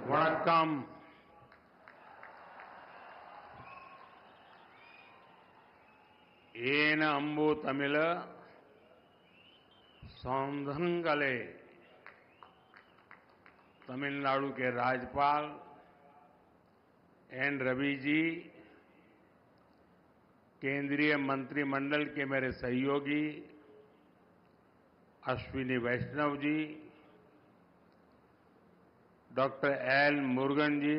வணக்கம். ಏನ ಅಂಬು ತಮಿಳ सौंधंगले तमिलनाडु के राज्यपाल एन रवि जी, केंद्रीय मंत्रिमंडल के मेरे सहयोगी अश्विनी वैष्णव जी, डॉक्टर एल मुरुगन जी,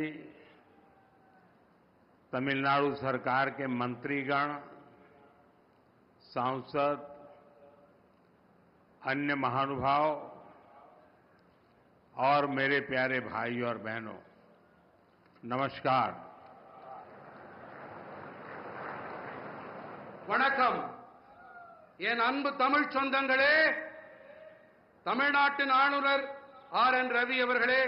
तमिलनाडु सरकार के मंत्रीगण, सांसद, अन्य महानुभाव और मेरे प्यारे भाई और बहनों, नमस्कार. வணக்கம். என் அன்பு தமிழ் சொந்தங்களே, தமிழ்நாட்டின் ஆளுநர் ஆர் என் ரவி அவர்களே,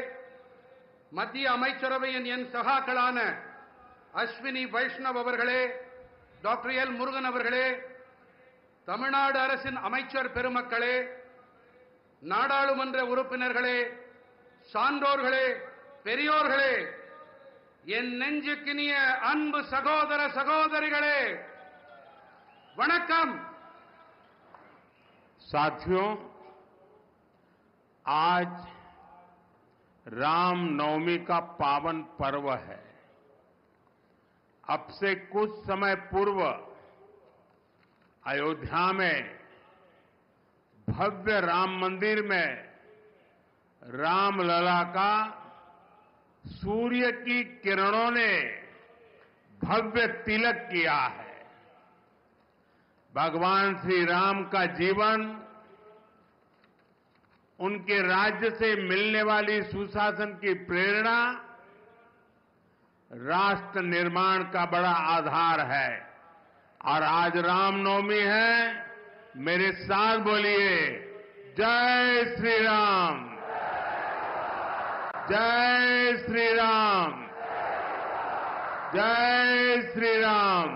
மத்திய அமைச்சரவையின் என் சகாக்களான அஸ்வினி வைஷ்ணவ் அவர்களே, டாக்டர் எல் முருகன் அவர்களே, தமிழ்நாடு அரசின் அமைச்சர் பெருமக்களே, நாடாளுமன்ற உறுப்பினர்களே, சான்றோர்களே, பெரியோர்களே, என் நெஞ்சுக்கினிய அன்பு சகோதர சகோதரிகளே, वणक्कम. साथियों, आज रामनवमी का पावन पर्व है. अब से कुछ समय पूर्व अयोध्या में भव्य राम मंदिर में रामलला का सूर्य की किरणों ने भव्य तिलक किया है. भगवान श्री राम का जीवन, उनके राज्य से मिलने वाली सुशासन की प्रेरणा राष्ट्र निर्माण का बड़ा आधार है. और आज रामनवमी है. मेरे साथ बोलिए, जय श्री राम, जय श्री राम, जय श्री राम.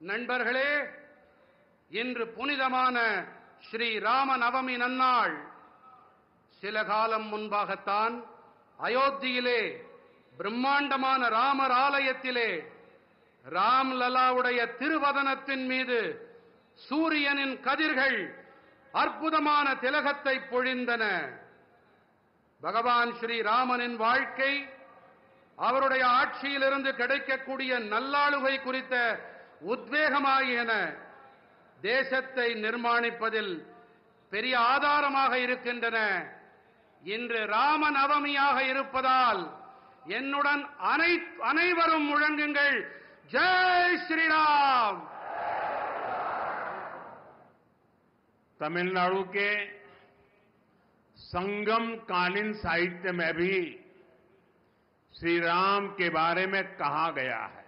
நண்பர்களே, இன்று புனிதமான ஸ்ரீ ராம நவமி நன்னாள். சில காலம் முன்பாகத்தான் அயோத்தியிலே பிரம்மாண்டமான ராமர் ஆலயத்திலே ராம்லலாவுடைய திருவதனத்தின் மீது சூரியனின் கதிர்கள் அற்புதமான திலகத்தை பொழிந்தன. பகவான் ஸ்ரீ ராமனின் வாழ்க்கை, அவருடைய ஆட்சியிலிருந்து கிடைக்கக்கூடிய நல்லாளுகை குறித்த உத்வேகமாகியன தேசத்தை நிர்மாணிப்பதில் பெரிய ஆதாரமாக இருக்கின்றன. இன்று ராம நவமியாக இருப்பதால் என்னுடன் அனைவரும் முழங்குங்கள், ஜெய் ஸ்ரீராம். तमिलनाडु के संगम कालीन साहित्य में भी श्री राम के बारे में कहा गया है.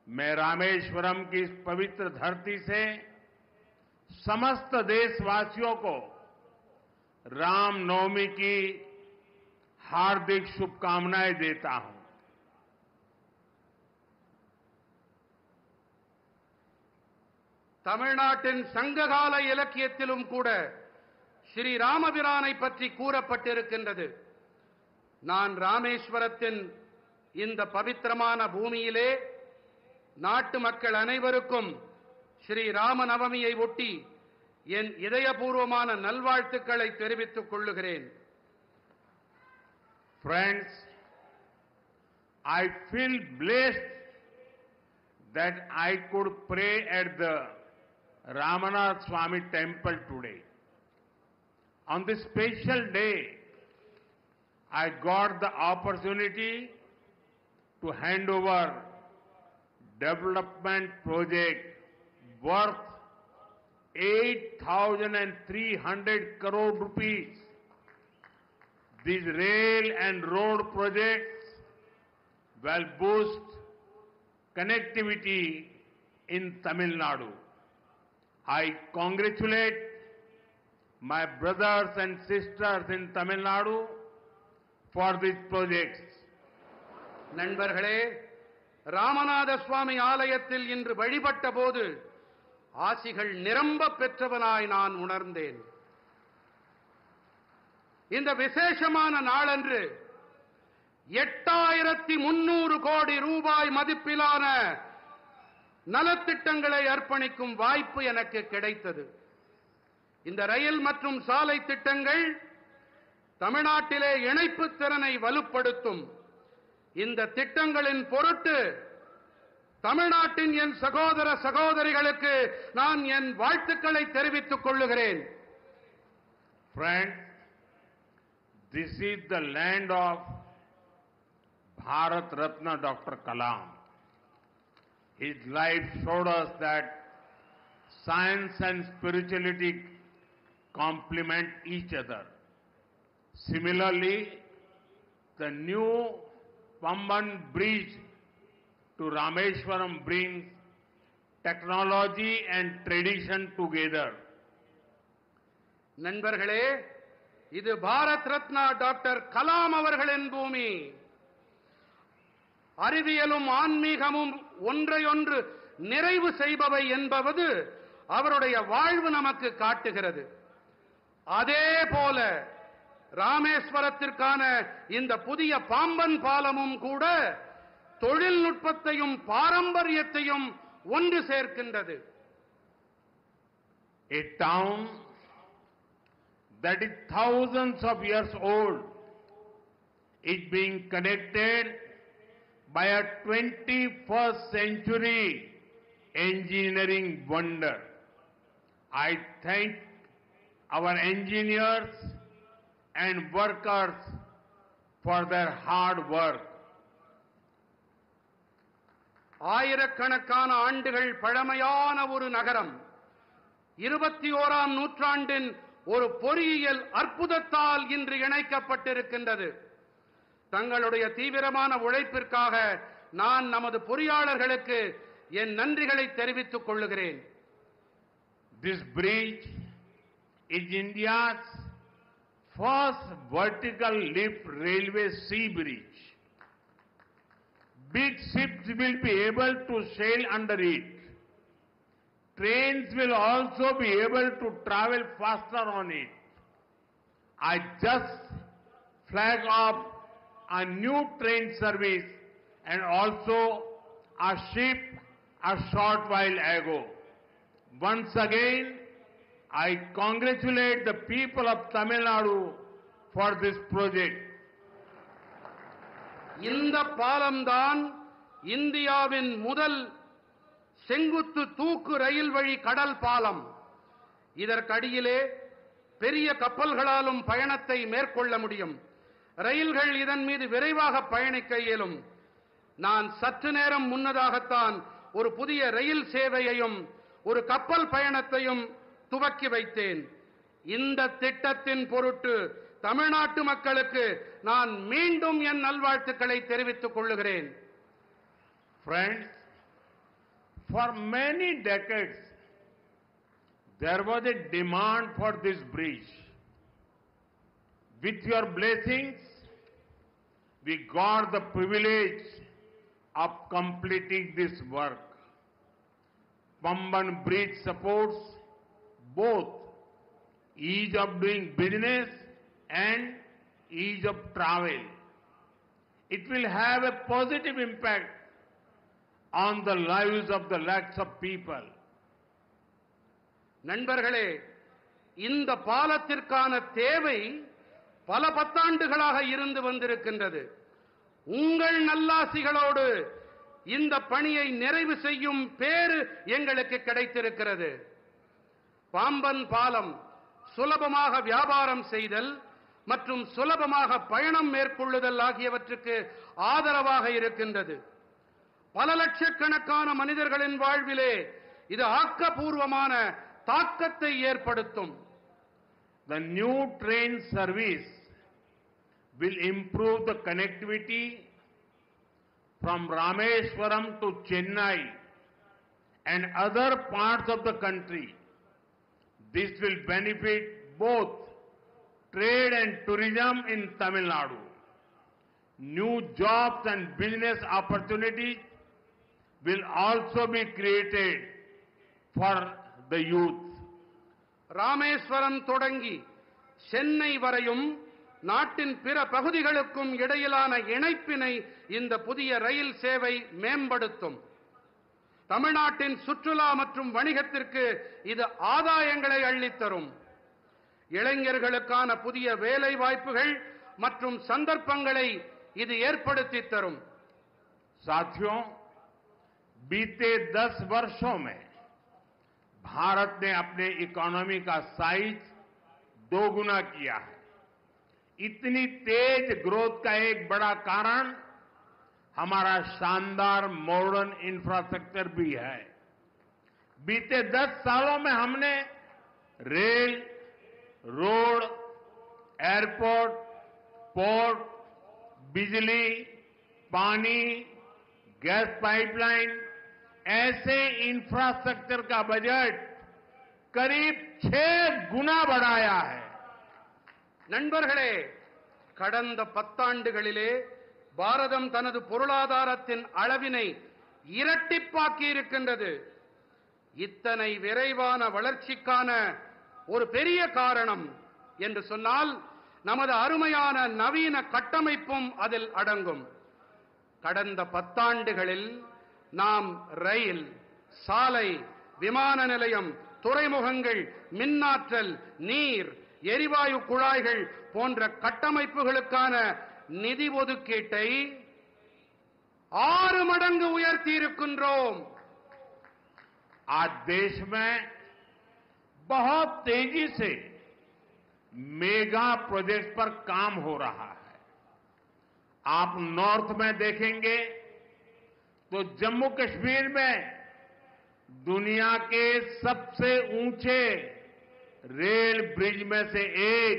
मैं रामेश्वरम की इस पवित्र धरती से समस्त देशवासियों को रामनवमी की हार्दिक शुभकामनाएं देता हूं. தமிழ்நாட்டின் சங்ககால இலக்கியத்திலும் கூட ஸ்ரீ ராமபிரானை பற்றி கூறப்பட்டிருக்கின்றது. நான் ராமேஸ்வரத்தின் இந்த பவித்திரமான பூமியிலே நாட்டு மக்கள் அனைவருக்கும் ஸ்ரீ ராம நவமியை ஒட்டி என் இதயபூர்வமான நல்வாழ்த்துக்களை தெரிவித்துக் கொள்ளுகிறேன். Friends, I feel blessed that I could pray at the Ramanath Swami temple today. On this special day, I got the opportunity to hand over development project worth 8,300 crore rupees. These rail and road projects will boost connectivity in Tamil Nadu. I congratulate my brothers and sisters in Tamil Nadu for these projects. நண்பர்களே, ராமநாத சுவாமி ஆலயத்தில் இன்று வழிபட்ட போது ஆசிகள் நிரம்ப பெற்றவனாய் நான் உணர்ந்தேன். இந்த விசேஷமான நாளன்று 8300 கோடி ரூபாய் மதிப்பிலான நலத்திட்டங்களை அர்ப்பணிக்கும் வாய்ப்பு எனக்கு கிடைத்தது. இந்த ரயில் மற்றும் சாலை திட்டங்கள் தமிழ்நாட்டிலே இணைப்பு திறனை வலுப்படுத்தும். இந்த திட்டங்களின் பொருட்டு தமிழ்நாட்டின் என் சகோதர சகோதரிகளுக்கு நான் என் வாழ்த்துக்களை தெரிவித்துக் கொள்ளுகிறேன். Friends, this is the land of Bharat Ratna Dr. Kalam. His life showed us that science and spirituality complement each other. Similarly, the new Pamban Bridge to Rameswaram brings technology and tradition together. நண்பர்களே, இது Bharat Ratna doctor Kalam அவர்களின் பூமி. அறிவியலும் ஆன்மீகமும் ஒன்றையொன்று நிறைவு செய்பவை என்பது அவருடைய வாழ்வு நமக்கு காட்டுகிறது. அதே போல ராமேஸ்வரத்திற்கான இந்த புதிய பாம்பன் பாலமும் கூட தொழில்நுட்பத்தையும் பாரம்பரியத்தையும் ஒன்று சேர்க்கின்றது. A town that is thousands of years old is being connected by a 21st century engineering wonder. I thank our engineers and workers for their hard work. ஆயிரக்கணக்கான ஆண்டுகள் பழமையான ஒரு நகரம் 21ஆம் நூற்றாண்டின் ஒரு பொறியியல் அற்புதத்தால் இன்று இணைக்கப்பட்டிருக்கின்றது. தங்களுடைய தீவிரமான உழைப்பிற்காக நான் நமது பொறியாளர்களுக்கு என் நன்றிகளை தெரிவித்துக் கொள்ளுகிறேன். This bridge is India's first vertical lift railway sea bridge. Big ships will be able to sail under it. Trains will also be able to travel faster on it. I just flagged off a new train service and also a ship a short while ago. Once again, I congratulate the people of Tamil Nadu for this project. இந்த பாலம்தான் இந்தியாவின் முதல் செங்குத்து தூக்கு ரயில் வழி கடல் பாலம். இதற்கடியிலே பெரிய கப்பல்களாலும் பயணத்தை மேற்கொள்ள முடியும். ரயில்கள் இதன் மீது விரைவாக பயணிக்க இயலும். நான் சற்று நேரம் முன்னதாகத்தான் ஒரு புதிய ரயில் சேவையையும் ஒரு கப்பல் பயணத்தையும் துவக்கி வைத்தேன். இந்த திட்டத்தின் பொருட்டு தமிழ்நாட்டு மக்களுக்கு நான் மீண்டும் என் நல்வாழ்த்துக்களை தெரிவித்துக் கொள்ளுகிறேன். Friends, for many decades there was a demand for this bridge. With your blessings, we got the privilege of completing this work. Pamban Bridge supports both ease of doing business and ease of travel. It will have a positive impact on the lives of the lakhs of people. நண்பர்களே, இந்த பாலத்திற்கான தேவை பல பத்தாண்டுகளாக இருந்து வந்திருக்கின்றது. உங்கள் நல்லாசிகளோடு இந்த பணியை நிறைவு செய்யும் பேறு எங்களுக்கு கிடைத்திருக்கிறது. பாம்பன் பாலம் சுலபமாக வியாபாரம் செய்தல் மற்றும் சுலபமாக பயணம் மேற்கொள்ளுதல் ஆகியவற்றுக்கு ஆதரவாக இருக்கின்றது. பல லட்சக்கணக்கான மனிதர்களின் வாழ்விலே இது ஆக்கப்பூர்வமான தாக்கத்தை ஏற்படுத்தும். The new train service will improve the connectivity from Rameswaram to Chennai and other parts of the country. This will benefit both trade and tourism in Tamil Nadu. New jobs and business opportunities will also be created for the youth. Rameswaram தொடங்கி சென்னை வரையும் நாட்டின் பிற பகுதிகளுக்கும் இடையிலான இணைப்பினை இந்த புதிய ரயில் சேவை மேம்படுத்தும். தமிழ்நாட்டின் சுற்றுலா மற்றும் வணிகத்திற்கு இது ஆதாயங்களை அள்ளித்தரும். இளைஞர்களுக்கான புதிய வேலை வாய்ப்புகள் மற்றும் சந்தர்ப்பங்களை இது ஏற்படுத்தி தரும். साथियों, बीते 10 वर्षों में भारत ने अपने इकोनॉमी का साइज दोगुना किया है. इतनी तेज ग्रोथ का एक बड़ा कारण हमारा शानदार मॉडर्न इंफ्रास्ट्रक्चर भी है. बीते 10 सालों में हमने रेल, रोड, एयरपोर्ट, पोर्ट, बिजली, पानी, गैस पाइपलाइन ऐसे इंफ्रास्ट्रक्चर का बजट करीब 6 गुना बढ़ाया है. நண்பர்களே, கடந்த 10 ஆண்டுகளிலே பாரதம் தனது பொருளாதாரத்தின் அளவினை இரட்டிப்பாக்கி இருக்கின்றது. இத்தனை விரைவான வளர்ச்சிக்கான ஒரு பெரிய காரணம் என்று சொன்னால் நமது அருமையான நவீன கட்டமைப்பும் அதில் அடங்கும். கடந்த 10 ஆண்டுகளில் நாம் ரயில், சாலை, விமான நிலையம், துறைமுகங்கள், மின்னாற்றல், நீர், எரிவாயு குழாய்கள் போன்ற கட்டமைப்புகளுக்கான நிதி ஒதுக்கீட்டை 6 மடங்கு உயர்த்தி இருக்கின்றோம். आज देश में बहुत तेजी से मेगा प्रोजेक्ट पर काम हो रहा है. आप नॉर्थ में देखेंगे तो जम्मू कश्मीर में दुनिया के सबसे ऊंचे रेल ब्रिज में से एक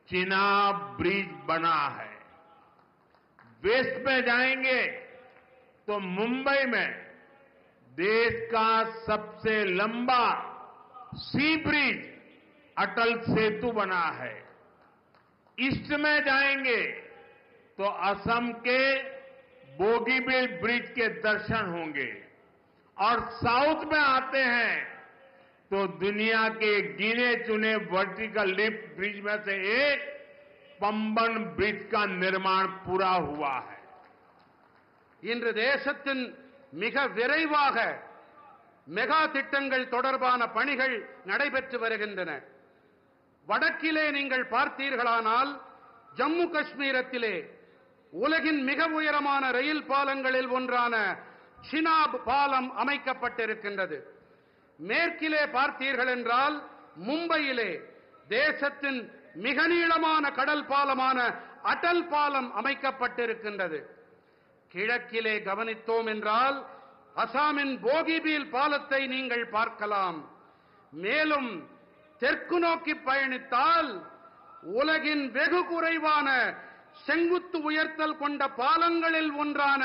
चिनाब ब्रिज बना है. वेस्ट में जाएंगे तो मुंबई में देश का सबसे लंबा सी ब्रिज अटल सेतु बना है. ईस्ट में जाएंगे तो असम के बोगीबील ब्रिज के दर्शन होंगे और साउथ में आते हैं तो दुनिया के गिने चुने वर्टिकल लिफ्ट ब्रिज में से एक पंबन ब्रिज का निर्माण पूरा हुआ है. இன்று தேசத்தின் மிக விரைவாக மெகா திட்டங்கள் தொடர்பான பணிகள் நடைபெற்று வருகின்றன. வடக்கிலே நீங்கள் பார்த்தீர்களானால் ஜம்மு காஷ்மீரத்திலே உலகின் மிக உயரமான ரயில் பாலங்களில் ஒன்றான சினாப் பாலம் அமைக்கப்பட்டிருக்கின்றது. மேற்கிலே பார்த்தீர்கள் என்றால் மும்பையிலே தேசத்தின் மிக நீளமான கடல் பாலமான அடல் பாலம் அமைக்கப்பட்டிருக்கின்றது. கிழக்கிலே கவனித்தோம் என்றால் அசாமின் போகிபீல் பாலத்தை நீங்கள் பார்க்கலாம். மேலும் தெற்கு நோக்கி பயணித்தால் உலகின் வெகு குறைவான செங்குத்து உயர்த்தல் கொண்ட பாலங்களில் ஒன்றான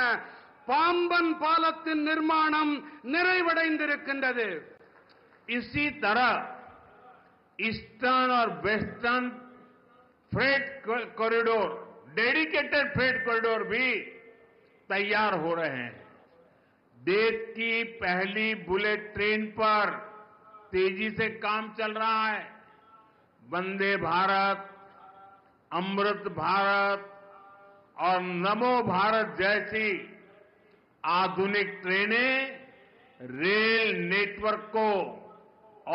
பாம்பன் பாலத்தின் நிர்மாணம் நிறைவடைந்திருக்கின்றது. इसी तरह ईस्टर्न और western freight corridor, dedicated freight corridor भी तैयार हो रहे हैं. देश की पहली बुलेट ट्रेन पर तेजी से काम चल रहा है. वंदे भारत, अमृत भारत और नमो भारत जैसी आधुनिक ट्रेनें रेल नेटवर्क को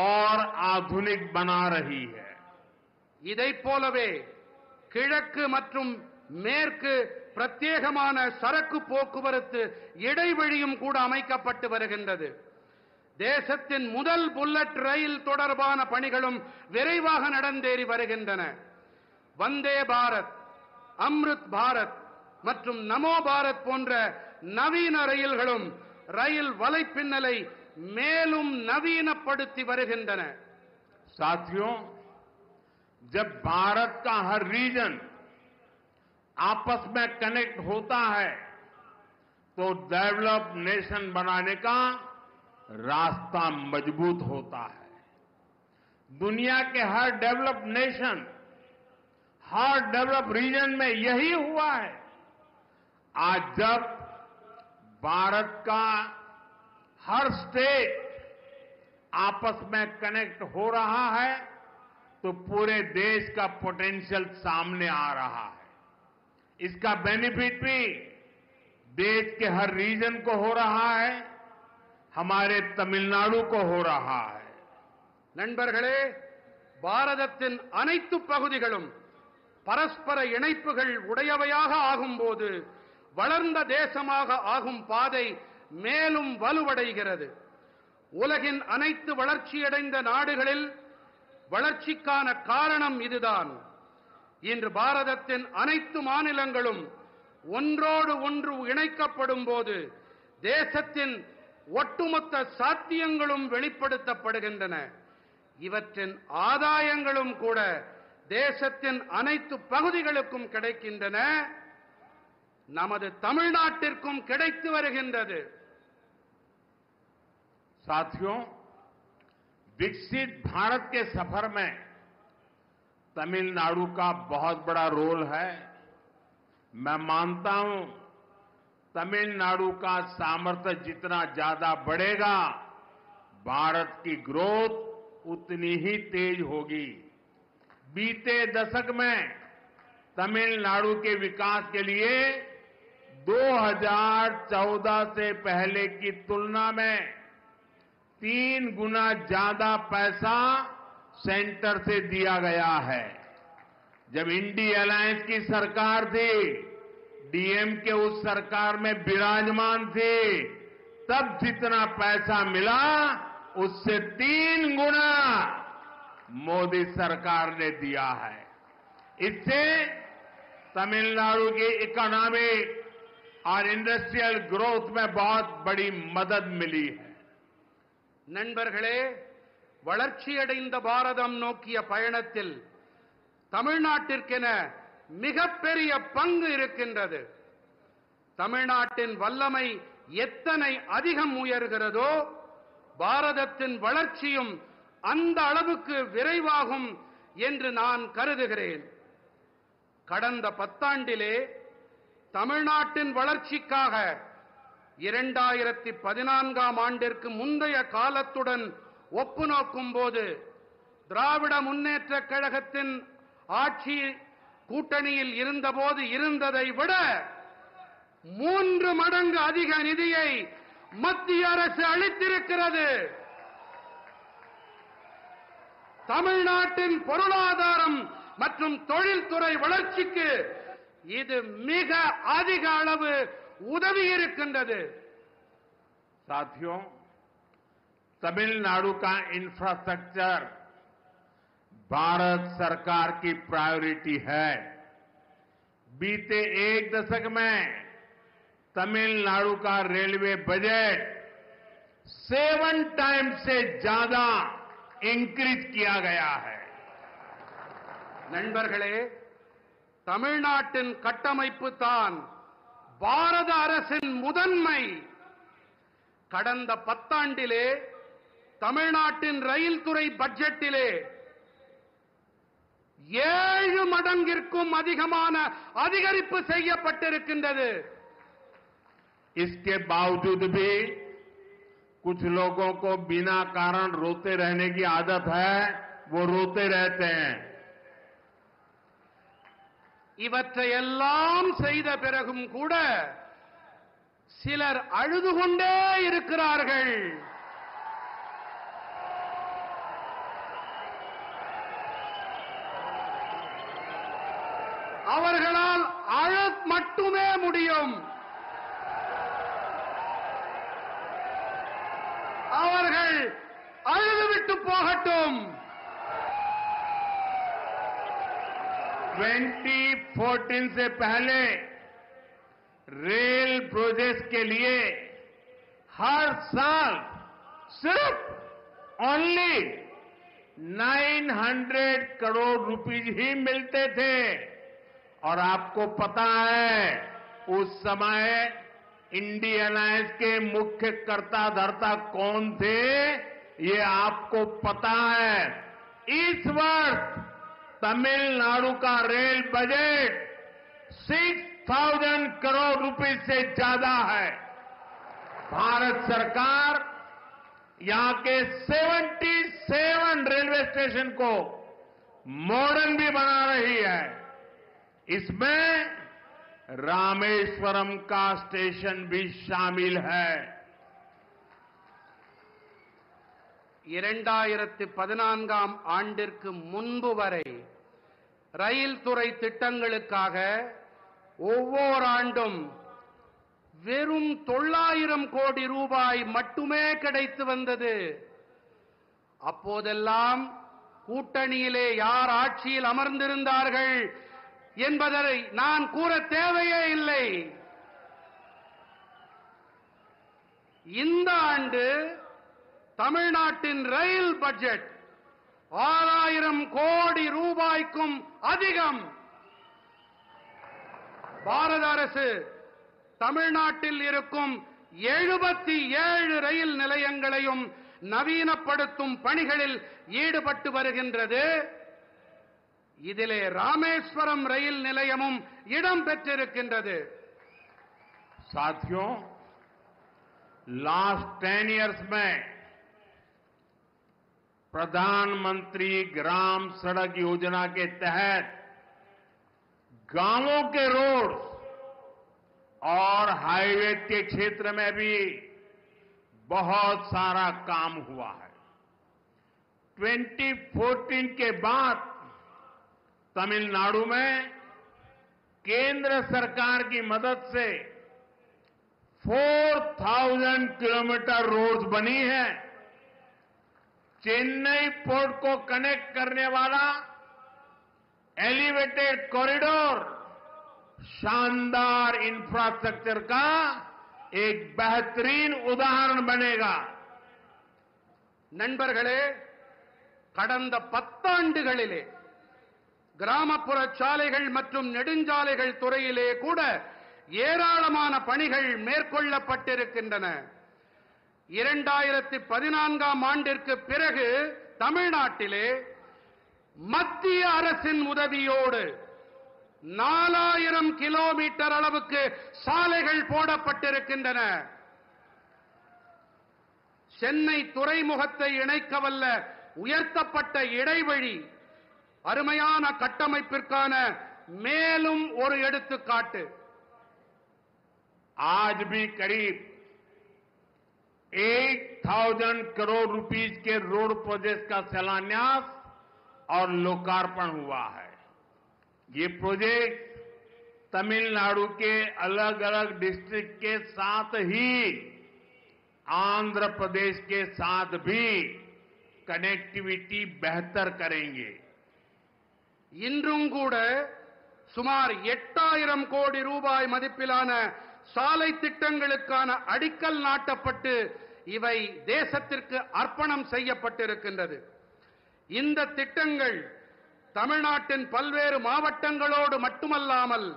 और आधुनिक बना रही है. இதைப் போலவே கிழக்கு மற்றும் மேற்கு பிரத்யேகமான சரக்கு போக்குவரத்து இடைவழியும் கூட அமைக்கப்பட்டு வருகின்றது. தேசத்தின் முதல் புல்லட் ரயில் தொடர்பான பணிகளும் விரைவாக நடந்தேறி வருகின்றன. வந்தே பாரத், அம்ருத் பாரத் மற்றும் நமோ பாரத் போன்ற நவீன ரயில்களும் ரயில் வலைப்பின்னலை மேலும் நவீனப்படுத்தி வருகின்றன. साथियों, जब भारत का हर रीजन आपस में कनेक्ट होता है तो डेवलप्ड नेशन बनाने का रास्ता मजबूत होता है. दुनिया के हर डेवलप्ड नेशन, हर डेवलप्ड रीजन में यही हुआ है. आज जब भारत का हर स्टेट आपस में कनेक्ट हो रहा है तो पूरे देश का पोटेंशियल सामने आ रहा है। इसका बेनिफिट भी देश के हर रीजन को हो रहा है, हमारे तमिलनाडु को हो रहा है। நண்பர்களே, பாரதத்தின் அனைத்து பகுதிகளும் பரஸ்பர இணைப்புகள் உடையவையாக ஆகும்போது வளர்ந்த தேசமாக ஆகும் பாதை மேலும் வலுவடைகிறது. உலகின் அனைத்து வளர்ச்சியடைந்த நாடுகளில் வளர்ச்சிக்கான காரணம் இதுதான். இன்று பாரதத்தின் அனைத்து மாநிலங்களும் ஒன்றோடு ஒன்று இணைக்கப்படும் போது தேசத்தின் ஒட்டுமொத்த சாத்தியங்களும் வெளிப்படுத்தப்படுகின்றன. இவற்றின் ஆதாயங்களும் கூட தேசத்தின் அனைத்து பகுதிகளுக்கும் கிடைக்கின்றன. நமது தமிழ்நாட்டிற்கும் கிடைத்து வருகின்றது. साथियों, विकसित भारत के सफर में तमिलनाडु का बहुत बड़ा रोल है। मैं मानता हूं, तमिलनाडु का सामर्थ्य जितना ज्यादा बढ़ेगा, भारत की ग्रोथ उतनी ही तेज होगी। बीते दशक में तमिलनाडु के विकास के लिए 2014 से पहले की तुलना में 3 गुना ज्यादा पैसा सेंटर से दिया गया है। जब इंडी अलायंस की सरकार थी, डीएमके उस सरकार में विराजमान थी, तब जितना पैसा मिला उससे 3 गुना मोदी सरकार ने दिया है। इससे तमिलनाडु की इकोनॉमिक और इंडस्ट्रियल ग्रोथ में बहुत बड़ी मदद मिली है। நண்பர்களே, வளர்ச்சியடைந்த பாரதம் நோக்கிய பயணத்தில் தமிழ்நாட்டிற்கென மிகப்பெரிய பங்கு இருக்கின்றது. தமிழ்நாட்டின் வல்லமை எத்தனை அதிகம் உயர்கிறதோ, பாரதத்தின் வளர்ச்சியும் அந்த அளவுக்கு விரைவாகும் என்று நான் கருதுகிறேன். கடந்த 10 ஆண்டிலே தமிழ்நாட்டின் வளர்ச்சிக்காக 2014ஆம் ஆண்டிற்கு முந்தைய காலத்துடன் ஒப்பு நோக்கும்போது திராவிட முன்னேற்றக் கழகத்தின் ஆட்சி கூட்டணியில் இருந்தபோது இருந்ததை விட 3 மடங்கு அதிக நிதியை மத்திய அரசு அளித்திருக்கிறது. தமிழ்நாட்டின் பொருளாதாரம் மற்றும் தொழில்துறை வளர்ச்சிக்கு இது மிக அதிக அளவு உதவி இருக்கின்றது. साथियों, तमिलनाडु का इंफ्रास्ट्रक्चर भारत सरकार की प्रायोरिटी है। बीते 1 दशक में तमिलनाडु का रेलवे बजट 7 टाइम्स से ज्यादा इंक्रीज किया गया है। நண்பர்களே, தமிழ்நாட்டின் கட்டமைப்பு தான் பாரத அரசின் முதன்மை. கடந்த 10 ஆண்டிலே தமிழ்நாட்டின் ரயில் துறை பட்ஜெட்டிலே 7 மடங்கிற்கும் அதிகமான அதிகரிப்பு செய்யப்பட்டிருக்கின்றது. इसके बावजूद भी कुछ लोगों को बिना कारण रोते रहने की आदत है, वो रोते रहते हैं। இவற்றையெல்லாம் செய்த பிறகும் கூட சிலர் அழுது கொண்டே இருக்கிறார்கள். அவர்களால் அழ மட்டுமே முடியும். அவர்கள் அழுதுவிட்டு போகட்டும். 2014 से पहले रेल प्रोजेक्ट के लिए हर साल सिर्फ ओनली 900 करोड़ रुपीस ही मिलते थे। और आपको पता है, उस समय इंडी अलायंस के मुख्य कर्ता धर्ता कौन थे, ये आपको पता है। इस वर्ष तमिलनाडु का रेल बजट 6,000 करोड़ रुपए से ज्यादा है। भारत सरकार यहां के 77 रेलवे स्टेशन को मॉडर्न भी बना रही है। इसमें रामेश्वरम का स्टेशन भी शामिल है। 2014ஆம் ஆண்டிற்கு முன்பு வரை ரயில் துறை திட்டங்களுக்காக ஒவ்வொரு ஆண்டும் வெறும் 900 கோடி ரூபாய் மட்டுமே கிடைத்து வந்தது. அப்போதெல்லாம் கூட்டணியிலே யார் ஆட்சியில் அமர்ந்திருந்தார்கள் என்பதை நான் கூற தேவையே இல்லை. இந்த ஆண்டு தமிழ்நாட்டின் ரயில் பட்ஜெட் 6000 கோடி ரூபாய்க்கும் அதிகம். பாரத அரசு தமிழ்நாட்டில் இருக்கும் 77 ரயில் நிலையங்களையும் நவீனப்படுத்தும் பணிகளில் ஈடுபட்டு வருகின்றது. இதிலே ராமேஸ்வரம் ரயில் நிலையமும் இடம் பெற்றிருக்கின்றது. साथियों, लास्ट 10 इयर्स में प्रधानमंत्री ग्राम सड़क योजना के तहत गांवों के रोड और हाईवे के क्षेत्र में भी बहुत सारा काम हुआ है। 2014 के बाद तमिलनाडु में केंद्र सरकार की मदद से 4000 किलोमीटर रोड्स बनी है। चेन्नई पोर्ट को कनेक्ट करने वाला एलिवेटेड कॉरिडोर शानदार इंफ्रास्ट्रक्चर का एक बेहतरीन उदाहरण बनेगा. நண்பர்களே, கடந்த 10 ஆண்டுகளிலே கிராமப்புற சாலைகள் மற்றும் நெடுஞ்சாலைகள் துறையிலே கூட ஏராளமான பணிகள் மேற்கொள்ளப்பட்டிருக்கின்றன. 2014ஆம் ஆண்டிற்கு பிறகு தமிழ்நாட்டிலே மத்திய அரசின் உதவியோடு 4000 கிலோமீட்டர் அளவுக்கு சாலைகள் போடப்பட்டிருக்கின்றன. சென்னை துறைமுகத்தை இணைக்கவல்ல உயர்த்தப்பட்ட இடைவழி அருமையான கட்டமைப்பிற்கான மேலும் ஒரு எடுத்துக்காட்டு. आज भी करीब 1000 करोड़ रुपीस के रोड प्रोजेक्ट का शिलान्यास और लोकार्पण हुआ है. ये प्रोजेक्ट तमिलनाडु के अलग अलग डिस्ट्रिक्ट के साथ ही आंध्र प्रदेश के साथ भी कनेक्टिविटी बेहतर करेंगे. இன்றும் கூட சுமார் 8000 கோடி ரூபாய் மதிப்பிலான சாலை திட்டங்களுக்கான அடிக்கல் நாட்டப்பட்டு இவை தேசத்திற்கு அர்ப்பணம் செய்யப்பட்டிருக்கின்றது. இந்த திட்டங்கள் தமிழ்நாட்டின் பல்வேறு மாவட்டங்களோடு மட்டுமல்லாமல்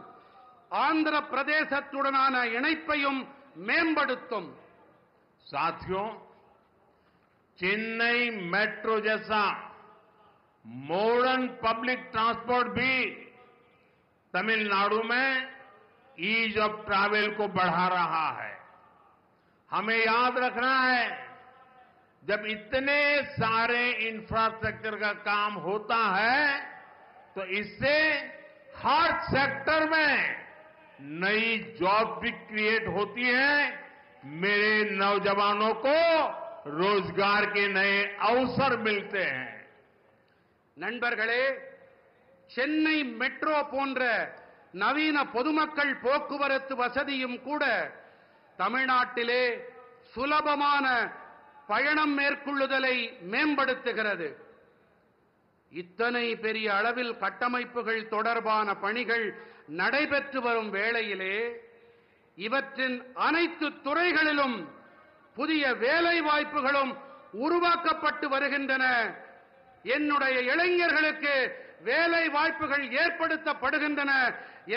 ஆந்திர பிரதேசத்துடனான இணைப்பையும் மேம்படுத்தும். साथियों, चेन्नई मेट्रो जैसा मॉडर्न पब्लिक ट्रांसपोर्ट भी तमिलनाडु में ईज ऑफ ट्रैवल को बढ़ा रहा है. हमें याद रखना है, जब इतने सारे इंफ्रास्ट्रक्चर का काम होता है तो इससे हर सेक्टर में नई जॉब भी क्रिएट होती है. मेरे नौजवानों को रोजगार के नए अवसर मिलते हैं. நண்பர்களே, சென்னை மெட்ரோ போன்ற நவீன பொதுமக்கள் போக்குவரத்து வசதியும் கூட தமிழ்நாட்டிலே சுலபமான பயணம் மேற்கொள்ளுதலை மேம்படுத்துகிறது. இத்தனை பெரிய அளவில் கட்டமைப்புகள் தொடர்பான பணிகள் நடைபெற்று வரும் வேளையிலே இவற்றின் அனைத்து துறைகளிலும் புதிய வேலை வாய்ப்புகளும் உருவாக்கப்பட்டு வருகின்றன. என்னுடைய இளைஞர்களுக்கு வேலை வாய்ப்புகள் ஏற்படுத்தப்படுகின்றன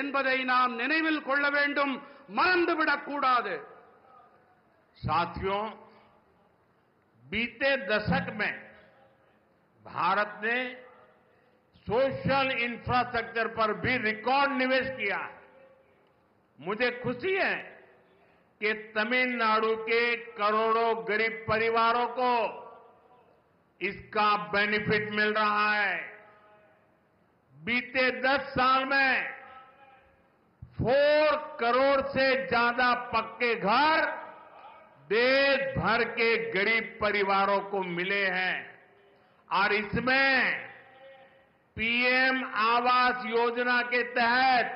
என்பதை நாம் நினைவில் கொள்ள வேண்டும், மறந்துவிடக் கூடாது. साथियों, बीते दशक में भारत ने सोशल इंफ्रास्ट्रक्चर पर भी रिकॉर्ड निवेश किया है. मुझे खुशी है कि तमिलनाडु के करोड़ों गरीब परिवारों को इसका बेनिफिट मिल रहा है. बीते 10 साल में 4 करोड़ से ज्यादा पक्के घर देश भर के गरीब परिवारों को मिले हैं और इसमें पीएम आवास योजना के तहत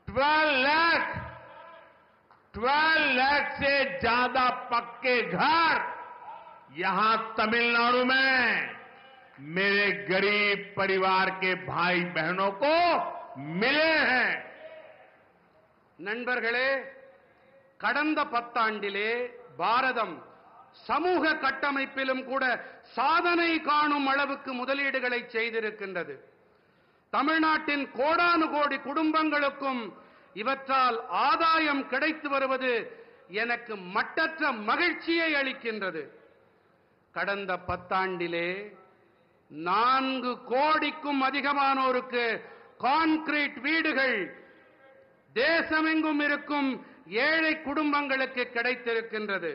12 लाख से ज्यादा पक्के घर यहां तमिलनाडु में मेरे गरीब परिवार के भाई बहनों को मिले हैं। நண்பர்களே, கடந்த 10 ஆண்டிலே பாரதம் சமூக கட்டமைப்பிலும் கூட சாதனை காணும் அளவுக்கு முதலீடுகளை செய்திருக்கின்றது. தமிழ்நாட்டின் கோடானு கோடி குடும்பங்களுக்கும் இவற்றால் ஆதாயம் கிடைத்து வருவது எனக்கு மட்டற்ற மகிழ்ச்சியை அளிக்கின்றது. கடந்த 10 ஆண்டிலே 4 கோடிக்கும் அதிகமானோருக்கு கான்கிரீட் வீடுகள் தேசமெங்கும் இருக்கும் ஏழை குடும்பங்களுக்கு கிடைத்திருக்கின்றது.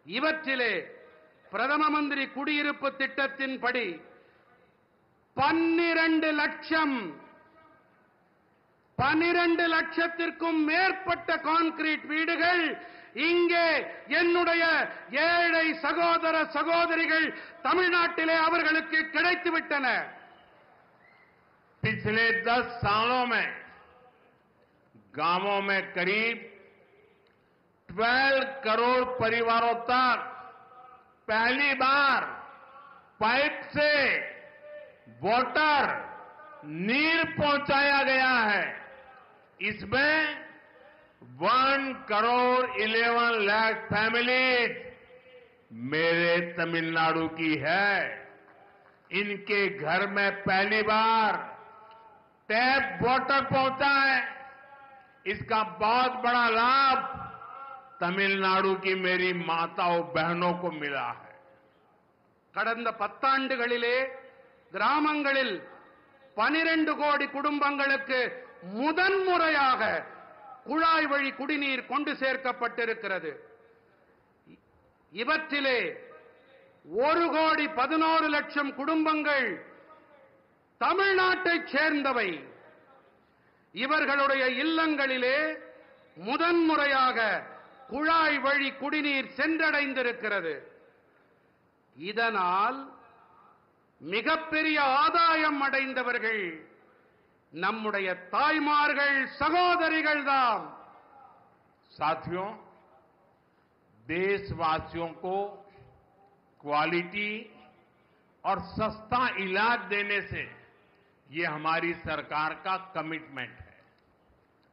இவற்றிலே பிரதம மந்திரி குடியிருப்பு திட்டத்தின்படி 12 லட்சத்திற்கும் மேற்பட்ட கான்கிரீட் வீடுகள் இங்கே என்னுடைய ஏழை சகோதர சகோதரிகள் தமிழ்நாட்டிலே அவர்களுக்கு கிடைத்துவிட்டன. पिछले 10 सालों में गांवों में करीब 12 करोड़ परिवारों तक पहली बार पाइप से वाटर नीर पहुंचाया गया है. इसमें 1 करोड़ 11 लाख फैमिलीज मेरे तमिलनाडु की है. इनके घर में पहली बार टैप वाटर पहुंचा है. इसका बहुत बड़ा लाभ तमिलनाडु की मेरी माताओं बहनों को मिला है. கடந்த 10 ஆண்டுகளிலே கிராமங்களில் 12 கோடி குடும்பங்களுக்கு முதன்முறையாக குழாய் வழி குடிநீர் கொண்டு சேர்க்கப்பட்டிருக்கிறது. இவற்றிலே 1 கோடி 11 லட்சம் குடும்பங்கள் தமிழ்நாட்டைச் சேர்ந்தவை. இவர்களுடைய இல்லங்களிலே முதன்முறையாக குழாய் வழி குடிநீர் சென்றடைந்திருக்கிறது. இதனால் மிகப்பெரிய ஆதாயம் அடைந்தவர்கள் நம்முடைய தாய்மார்கள் சகோதரிகள் தாம். साथियों, देशवासियों को क्वालिटी और सस्ता इलाज देने से ये हमारी सरकार का कमिटमेंट है.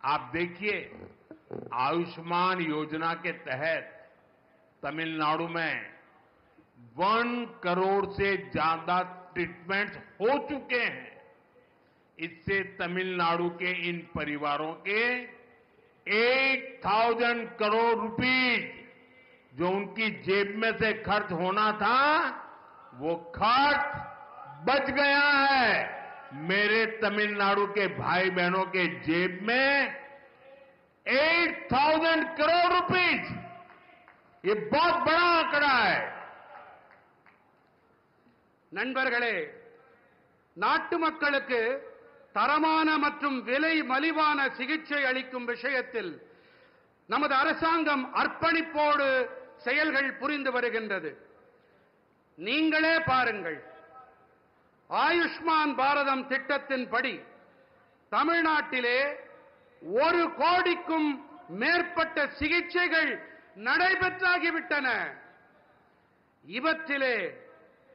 आप देखिए, आयुष्मान योजना के तहत तमिलनाडु में 1 करोड़ से ज्यादा ट्रीटमेंट हो चुके हैं. इससे तमिलनाडु के इन परिवारों के 8,000 करोड़ रुपीज जो उनकी जेब में से खर्च होना था वो खर्च बच गया है. मेरे तमिलनाडु के भाई बहनों के जेब में 8,000 करोड़ रुपीज, ये बहुत बड़ा आंकड़ा है. நண்பர்களே, நாட்டு மக்களுக்கு தரமான மற்றும் விலை மலிவான சிகிச்சை அளிக்கும் விஷயத்தில் நமது அரசாங்கம் அர்ப்பணிப்போடு செயல்கள் புரிந்து வருகின்றது. நீங்களே பாருங்கள், ஆயுஷ்மான் பாரதம் திட்டத்தின்படி தமிழ்நாட்டிலே 1 கோடிக்கும் மேற்பட்ட சிகிச்சைகள் நடைபெற்றாகிவிட்டன. இவற்றிலே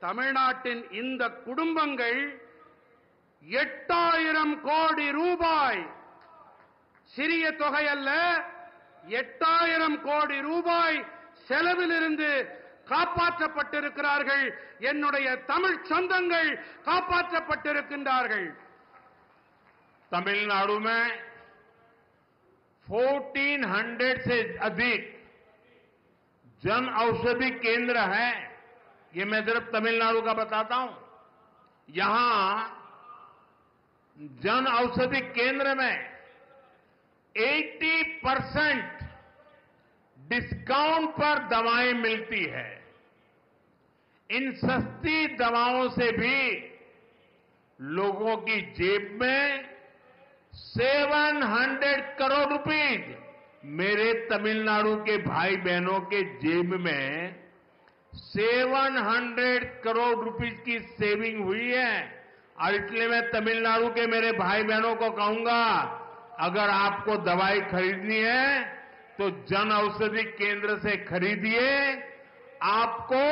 தமிழ்நாட்டின் இந்த குடும்பங்கள் 8,000 கோடி ரூபாய், சிறிய தொகை அல்ல, 8,000 கோடி ரூபாய் செலவிலிருந்து காப்பாற்றப்பட்டிருக்கிறார்கள். என்னுடைய தமிழ் சொந்தங்கள் காப்பாற்றப்பட்டிருக்கின்றார்கள். तमिलनाडु में 1400 से अधिक जन औषधि केंद्र है. ये मैं सिर्फ तमिलनाडु का बताता हूं. यहां जन औषधि केंद्र में 80% डिस्काउंट पर दवाएं मिलती है. इन सस्ती दवाओं से भी लोगों की जेब में 700 करोड़ रुपीज, मेरे तमिलनाडु के भाई बहनों के जेब में 700 करोड़ रुपीज की सेविंग हुई है। और इसलिए मैं तमिलनाडु के मेरे भाई बहनों को कहूंगा, अगर आपको दवाई खरीदनी है तो जन औषधि केंद्र से खरीदिए। आपको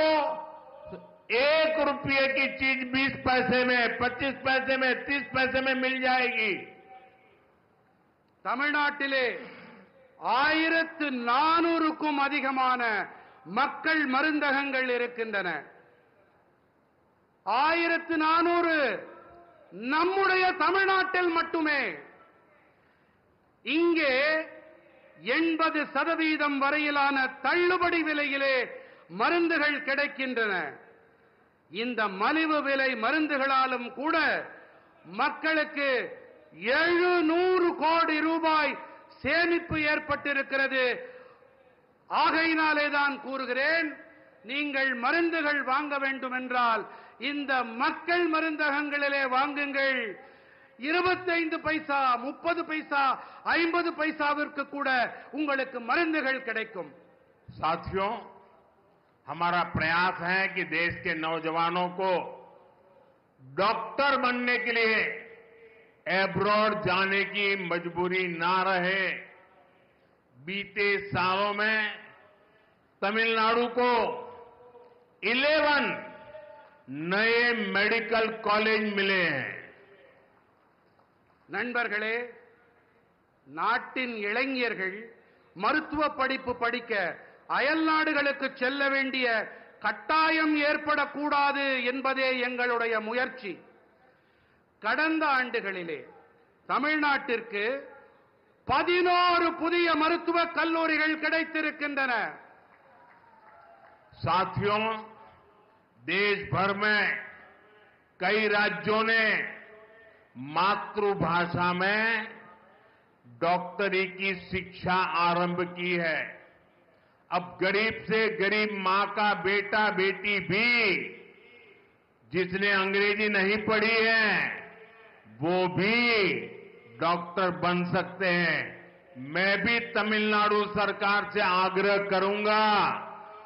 1 रुपये की चीज 20 पैसे में, 25 पैसे में, 30 पैसे में मिल जाएगी। தமிழ்நாட்டிலே 1400க்கும் அதிகமான மக்கள் மருந்தகங்கள் இருக்கின்றன. 1400 நம்முடைய தமிழ்நாட்டில் மட்டுமே. இங்கே 80% வரையிலான தள்ளுபடி விலையிலே மருந்துகள் கிடைக்கின்றன. இந்த மலிவு விலை மருந்துகளாலும் கூட மக்களுக்கு 700 கோடி ரூபாய் சேமிப்பு ஏற்பட்டிருக்கிறது. ஆகையினாலே தான் கூறுகிறேன், நீங்கள் மருந்துகள் வாங்க வேண்டும் என்றால் இந்த மக்கள் மருந்தகங்களிலே வாங்குங்கள். 25 பைசா, 30 பைசா, 50 பைசாவிற்கு கூட உங்களுக்கு மருந்துகள் கிடைக்கும். साथियों, हमारा प्रयास है कि देश के नौजवानों को डॉक्टर बनने के लिए एब्रॉड जाने की मजबूरी ना रहे। बीते सालों में तमिलनाडु को 11 नए मेडिकल कॉलेज मिले हैं. நண்பர்களே, நாட்டின் இளைஞர்கள் மருத்துவ படிப்பு படிக்க அயல் நாடுகளுக்கு செல்ல வேண்டிய கட்டாயம் ஏற்படக்கூடாது என்பதே எங்களுடைய முயற்சி. கடந்த ஆண்டுகளிலே தமிழ்நாட்டிற்கு 11 புதிய மருத்துவக் கல்லூரிகள் கிடைத்திருக்கின்றன. साथियों, देश भर में कई राज्यों ने मातृभाषा में डॉक्टरी की शिक्षा आरंभ की है. अब गरीब से गरीब मां का बेटा बेटी भी जिसने अंग्रेजी नहीं पढ़ी है वो भी डॉक्टर बन सकते हैं. मैं भी तमिलनाडु सरकार से आग्रह करूंगा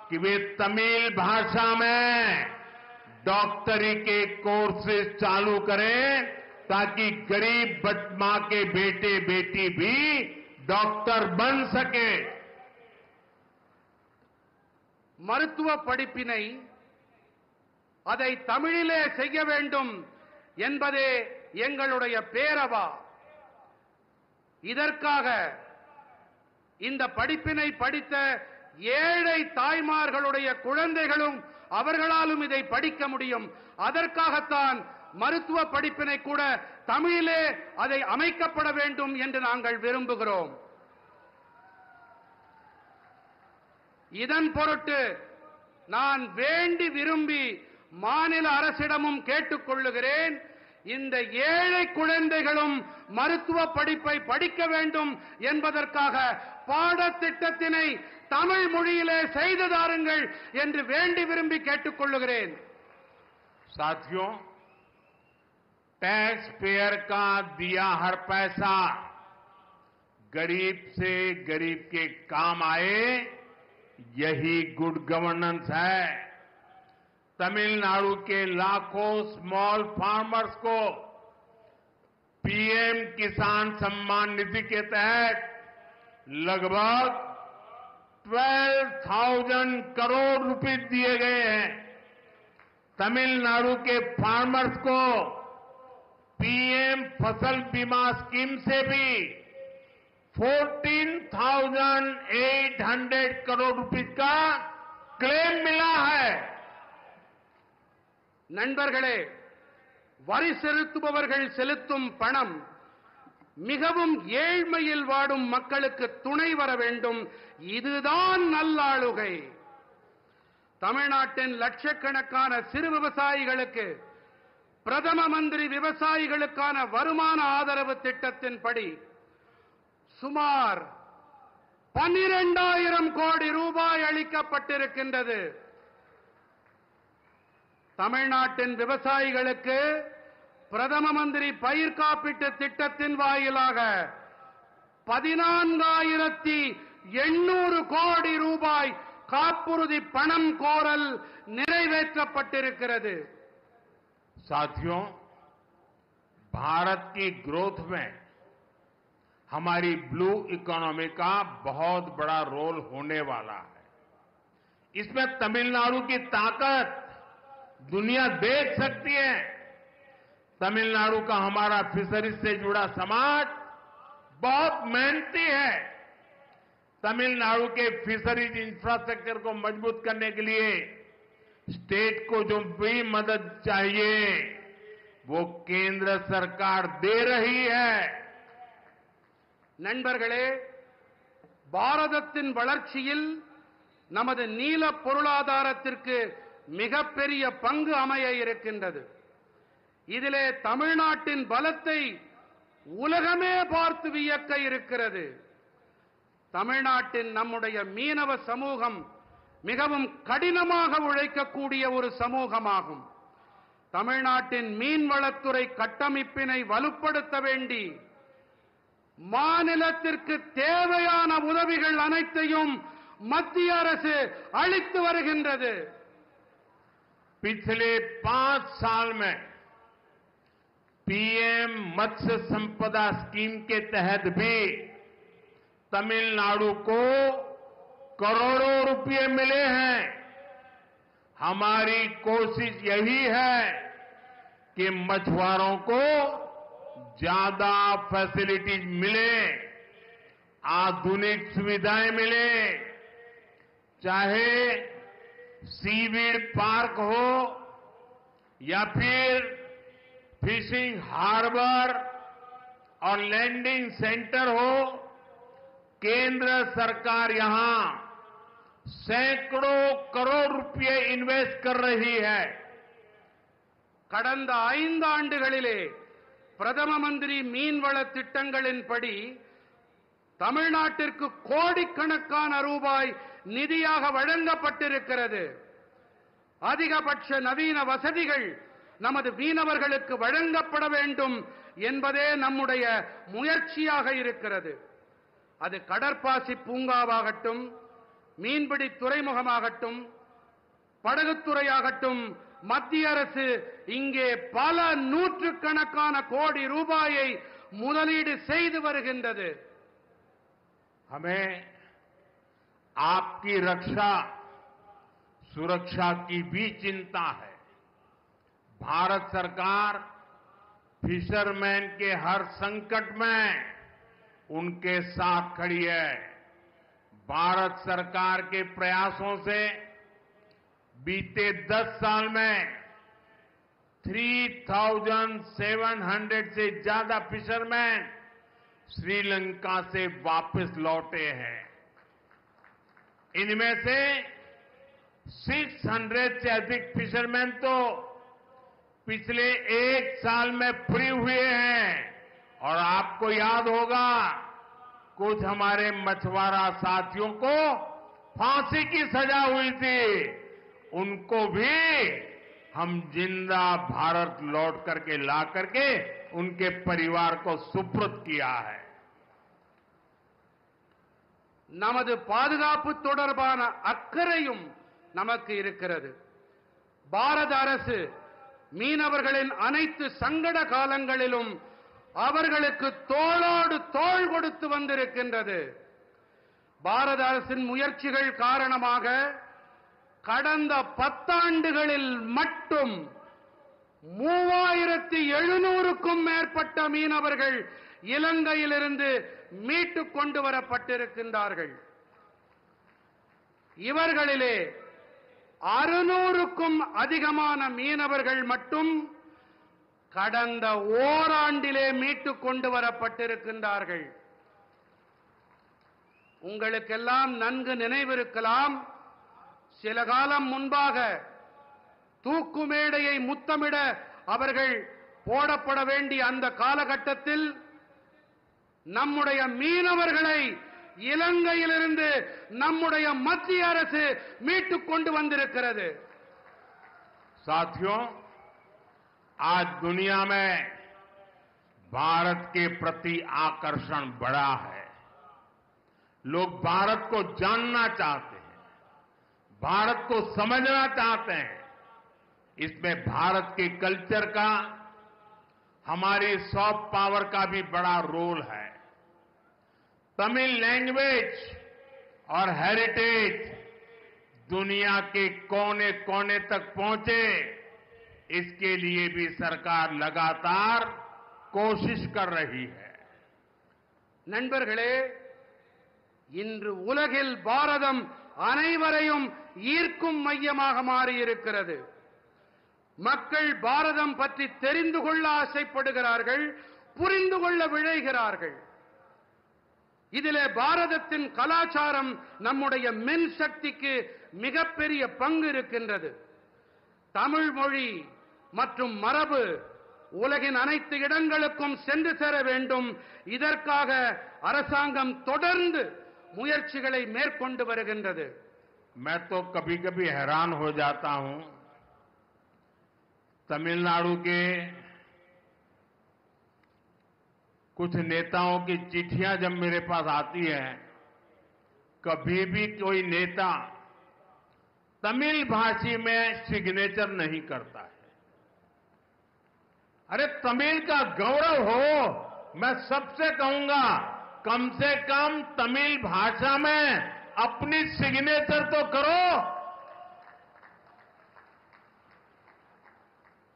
कि वे तमिल भाषा में डॉक्टरी के कोर्सेज चालू करें ताकि गरीब मां के बेटे बेटी भी डॉक्टर बन सके. மருத்துவ படிப்பினை அதை தமிழிலே செய்ய வேண்டும் என்பதே எங்களுடைய பேரவா. இதற்காக இந்த படிப்பினை படித்த ஏழை தாய்மார்களுடைய குழந்தைகளும் அவர்களாலும் இதை படிக்க முடியும். அதற்காகத்தான் மருத்துவ படிப்பினை கூட தமிழிலே அதை அமைக்கப்பட வேண்டும் என்று நாங்கள் விரும்புகிறோம். இதன் பொருட்டு நான் வேண்டி விரும்பி மாநில அரசிடமும் கேட்டுக்கொள்ளுகிறேன், இந்த ஏழை குழந்தைகளும் மருத்துவ படிப்பை படிக்க வேண்டும் என்பதற்காக பாடத்திட்டத்தினை தமிழ் மொழியிலே செய்து தாருங்கள் என்று வேண்டி விரும்பி கேட்டுக்கொள்ளுகிறேன். साथियों, टैक्स पेयर का दिया हर पैसा गरीब से गरीब के काम आए, यही गुड गवर्नेंस है. तमिलनाडु के लाखों स्मॉल फार्मर्स को पीएम किसान सम्मान निधि के तहत लगभग 12,000 करोड़ रुपए दिए गए हैं. तमिलनाडु के फार्मर्स को पीएम फसल बीमा स्कीम से भी 14,800 करोड़ रुपए का क्लेम मिला है. நண்பர்களே, வரி செலுத்துபவர்கள் செலுத்தும் பணம் மிகவும் ஏழ்மையில் வாடும் மக்களுக்கு துணை வர வேண்டும். இதுதான் நல்லாளுகை. தமிழ்நாட்டின் லட்சக்கணக்கான சிறு விவசாயிகளுக்கு பிரதம மந்திரி விவசாயிகளுக்கான வருமான ஆதரவு திட்டத்தின்படி சுமார் 12,000 கோடி ரூபாய் அளிக்கப்பட்டிருக்கின்றது. தமிழ்நாட்டின் விவசாயிகளுக்கு பிரதம மந்திரி பயிர் காப்பீட்டு திட்டத்தின் வாயிலாக 14,800 கோடி ரூபாய் காப்புறுதி பணம் கோரல் நிறைவேற்றப்பட்டிருக்கிறது. साथियों, भारत की ग्रोथ में हमारी ब्लू इकोनॉमी का बहुत बड़ा रोल होने वाला है. इसमें तमिलनाडु की ताकत दुनिया देख सकती है. तमिलनाडु का हमारा फिशरीज से जुड़ा समाज बहुत मेहनती है. तमिलनाडु के फिशरीज इंफ्रास्ट्रक्चर को मजबूत करने के लिए स्टेट को जो भी मदद चाहिए वो केंद्र सरकार दे रही है. நண்பர்களே, பாரதத்தின் வளர்ச்சியில் நமது நீல பொருளாதாரத்திற்கு மிகப்பெரிய பங்கு அமைய இருக்கின்றது. இதிலே தமிழ்நாட்டின் பலத்தை உலகமே பார்த்து வியக்க இருக்கிறது. தமிழ்நாட்டின் நம்முடைய மீனவ சமூகம் மிகவும் கடினமாக உழைக்கக்கூடிய ஒரு சமூகமாகும். தமிழ்நாட்டின் மீன்வளத்துறை கட்டமைப்பினை வலுப்படுத்த வேண்டி மாநிலத்திற்கு தேவையான உதவிகள் அனைத்தையும் மத்திய அரசு அளித்து வருகின்றது. पिछले 5 साल में पीएम मत्स्य संपदा स्कीम के तहत भी तमिलनाडु को करोड़ों रुपए मिले हैं. हमारी कोशिश यही है कि मछुआरों को ज्यादा फैसिलिटीज मिले, आधुनिक सुविधाएं मिले, चाहे सीवीड पार्क हो या फिर फिशिंग हार्बर और लैंडिंग सेंटर हो. केंद्र सरकार यहां सैकड़ों करोड़ रुपए इन्वेस्ट कर रही है. கடந்த 5 ஆண்டுகளிலே பிரதம மந்திரி மீன்வள திட்டங்களின்படி தமிழ்நாட்டிற்கு கோடிக்கணக்கான ரூபாய் நிதியாக வழங்கப்பட்டிருக்கிறது. அதிகபட்ச நவீன வசதிகள் நமது மீனவர்களுக்கு வழங்கப்பட வேண்டும் என்பதே நம்முடைய முயற்சியாக இருக்கிறது. அது கடற்பாசி பூங்காவாகட்டும், மீன்பிடி துறைமுகமாகட்டும், படகுத்துறையாகட்டும், மத்திய அரசு இங்கே பல நூற்றுக்கணக்கான கோடி ரூபாயை முதலீடு செய்து வருகின்றது. हमें आपकी रक्षा सुरक्षा की भी चिंता है. भारत सरकार फिशरमैन के हर संकट में उनके साथ खड़ी है. भारत सरकार के प्रयासों से बीते 10 साल में 3,700 से ज्यादा फिशरमैन श्रीलंका से वापस लौटे हैं. इनमें से 600 से अधिक फिशरमैन तो पिछले 1 साल में फ्री हुए हैं. और आपको याद होगा, कुछ हमारे मछुआरा साथियों को फांसी की सजा हुई थी. उनको भी हम जिंदा भारत लौट करके ला करके उनके परिवार को सुपुर्द किया है. நமது பாதுகாப்பு தொடர்பான அக்கறையும் நமக்கு இருக்கிறது. பாரத அரசு மீனவர்களின் அனைத்து சங்கட காலங்களிலும் அவர்களுக்கு தோளோடு தோள் கொடுத்து வந்திருக்கின்றது. பாரத அரசின் முயற்சிகள் காரணமாக கடந்த 10 ஆண்டுகளில் மட்டும் 3,700க்கும் மேற்பட்ட மீனவர்கள் இலங்கையிலிருந்து மீட்டுக் கொண்டு வரப்பட்டிருக்கின்றார்கள். இவர்களிலே 600க்கும் அதிகமான மீனவர்கள் மட்டும் கடந்த ஓராண்டிலே மீட்டுக் கொண்டு வரப்பட்டிருக்கின்றார்கள். உங்களுக்கெல்லாம் நன்கு நினைவிருக்கலாம், சில காலம் முன்பாக தூக்கு மேடையை முத்தமிட அவர்கள் போடப்பட வேண்டிய அந்த காலகட்டத்தில் நம்முடைய மீனவர்களை இலங்கையிலிருந்து நம்முடைய மத்திய அரசு மீட்டுக் கொண்டு வந்திருக்கிறது. साथियों, आज दुनिया में भारत के प्रति आकर्षण बढ़ा है। लोग भारत को जानना चाहते हैं, भारत को समझना चाहते हैं। इसमें भारत के कल्चर का, हमारी सॉफ्ट पावर का भी बड़ा रोल है। तमिल लैंग्वेज और हेरिटेज दुनिया के कोने कोने तक पहुंचे, इसके लिए भी सरकार लगातार कोशिश कर रही है। நண்பர்களே, இன்று உலகில் பாரதம் அனைவரையும் ஈர்க்கும் மையமாக மாறியிருக்கிறது. மக்கள் பாரதம் பற்றி தெரிந்து கொள்ள ஆசைப்படுகிறார்கள், புரிந்து கொள்ள விழைகிறார்கள். இதிலே பாரதத்தின் கலாச்சாரம் நம்முடைய மின் சக்திக்கு மிகப்பெரிய பங்கு இருக்கின்றது. தமிழ் மொழி மற்றும் மரபு உலகின் அனைத்து இடங்களுக்கும் சென்று சேர வேண்டும். இதற்காக அரசாங்கம் தொடர்ந்து முயற்சிகளை மேற்கொண்டு வருகின்றது. मैं तो कभी कभी हैरान हो जाता हूं, तमिलनाडु के कुछ नेताओं की चिट्ठियां जब मेरे पास आती हैं, कभी भी कोई नेता तमिल भाषी में सिग्नेचर नहीं करता है। अरे तमिल का गौरव हो, मैं सबसे कहूंगा कम से कम तमिल भाषा में अपनी सिग्नेचर तो करो।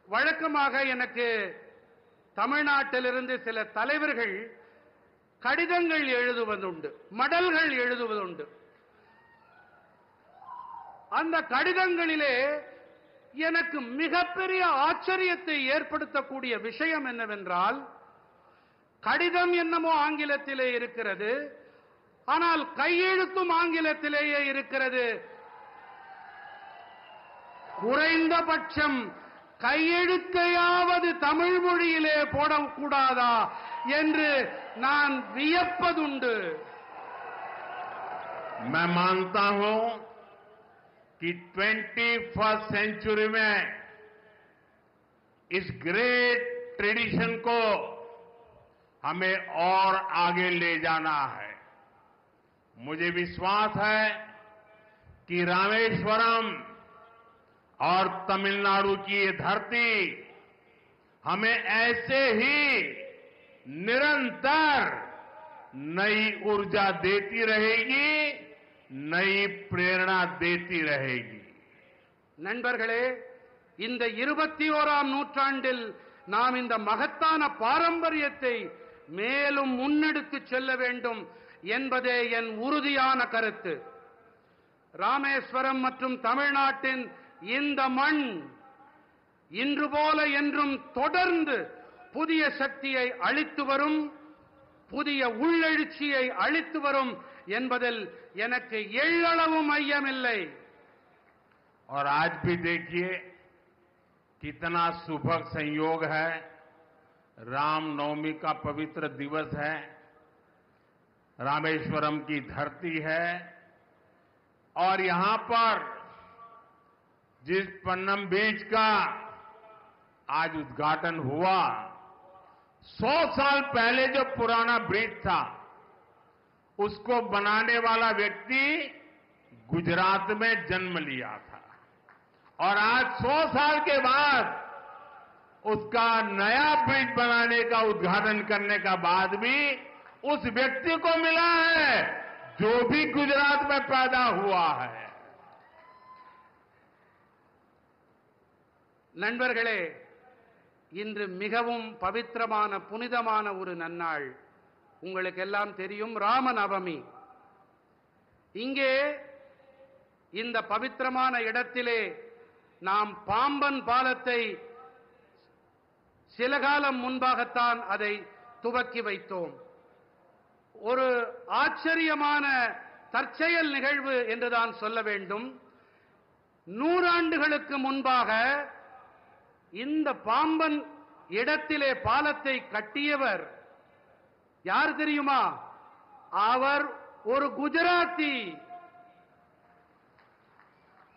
வழக்கமாக எனக்கு தமிழ்நாட்டிலிருந்து சில தலைவர்கள் கடிதங்கள் எழுதுவதுண்டு, மடல்கள் எழுதுவதுண்டு. அந்த கடிதங்களிலே எனக்கு மிகப்பெரிய ஆச்சரியத்தை ஏற்படுத்தக்கூடிய விஷயம் என்னவென்றால், கடிதம் என்னமோ ஆங்கிலத்திலே இருக்கிறது, ஆனால் கையெழுத்தும் ஆங்கிலத்திலேயே இருக்கிறது. குறைந்தபட்சம் கையெழுத்தையாவது தமிழ் மொழியிலே போடக்கூடாதா என்று நான் வியப்பதுண்டு. मैं मानता हूं कि 21st सेंचुरी में इस ग्रेट ट्रेडिशन को हमें और आगे ले जाना है। मुझे विश्वास है कि रामेश्वरम और तमिलनाडु की ये धरती हमें ऐसे ही निरंतर नई ऊर्जा देती रहेगी, नई प्रेरणा देती रहेगी. நண்பர்களே, இந்த 21ஆம் நூற்றாண்டில் நாம் இந்த மகத்தான பாரம்பரியத்தை மேலும் முன்னெடுத்து செல்ல வேண்டும் என்பதே என் உறுதியான கருத்து. ராமேஸ்வரம் மற்றும் தமிழ்நாட்டின் இந்த மண் இன்று போல என்றும் தொடர்ந்து புதிய சக்தியை அளித்து வரும், புதிய உள்ளெழுச்சியை அளித்து வரும் என்பதில் எனக்கு எள்ளளவும் ஐயமில்லை. और आज भी देखिए कितना सुभग संयोग है, रामनवमी का पवित्र दिवस है, रामेश्वरम की धरती है, और यहां पर जिस पन्नम बीच का आज उद्घाटन हुआ, 100 साल पहले जो पुराना ब्रिज था उसको बनाने वाला व्यक्ति गुजरात में जन्म लिया था, और आज 100 साल के बाद उसका नया ब्रिज बनाने का उद्घाटन करने का बाद भी उस व्यक्ति को मिला है जो भी गुजरात में पैदा हुआ है. நண்பர்களே, இன்று மிகவும் பவித்திரமான புனிதமான ஒரு நன்னாள். உங்களுக்கு எல்லாம் தெரியும், ராமநவமி. இங்கே இந்த பவித்திரமான இடத்திலே நாம் பாம்பன் பாலத்தை சில காலம் முன்பாகத்தான் அதை துவக்கி வைத்தோம். ஒரு ஆச்சரியமான தற்செயல் நிகழ்வு என்றுதான் சொல்ல வேண்டும். 100 ஆண்டுகளுக்கு முன்பாக இந்த பாம்பன் இடத்திலே பாலத்தை கட்டியவர் யார் தெரியுமா? அவர் ஒரு குஜராத்தி.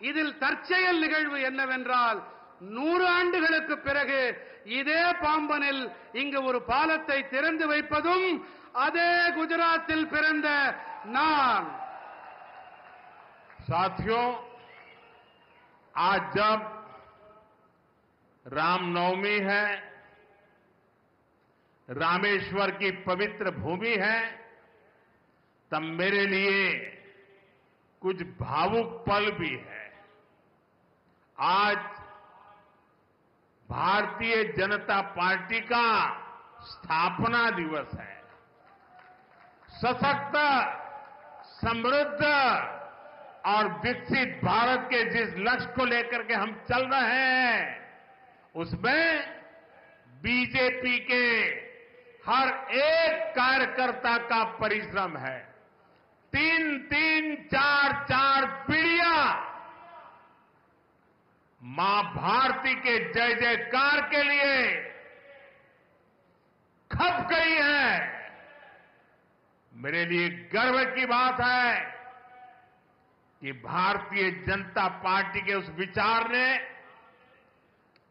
இதில் தற்செயல் நிகழ்வு என்னவென்றால், 100 ஆண்டுகளுக்கு பிறகு இதே பாம்பனில் இங்கு ஒரு பாலத்தை திறந்து வைப்பதும் அதே குஜராத்தில் பிறந்த நான். साथियों, आज जब रामनवमी है, रामेश्वर की पवित्र भूमि है, तब मेरे लिए कुछ भावुक पल भी है. आज भारतीय जनता पार्टी का स्थापना दिवस है. सशक्त, समृद्ध और विकसित भारत के जिस लक्ष्य को लेकर के हम चल रहे हैं, उसमें बीजेपी के हर एक कार्यकर्ता का परिश्रम है. 3-3, 4-4 पीढ़ियां मां भारती के जय जयकार के लिए खप गई है. मेरे लिए गर्व की बात है कि भारतीय जनता पार्टी के उस विचार ने,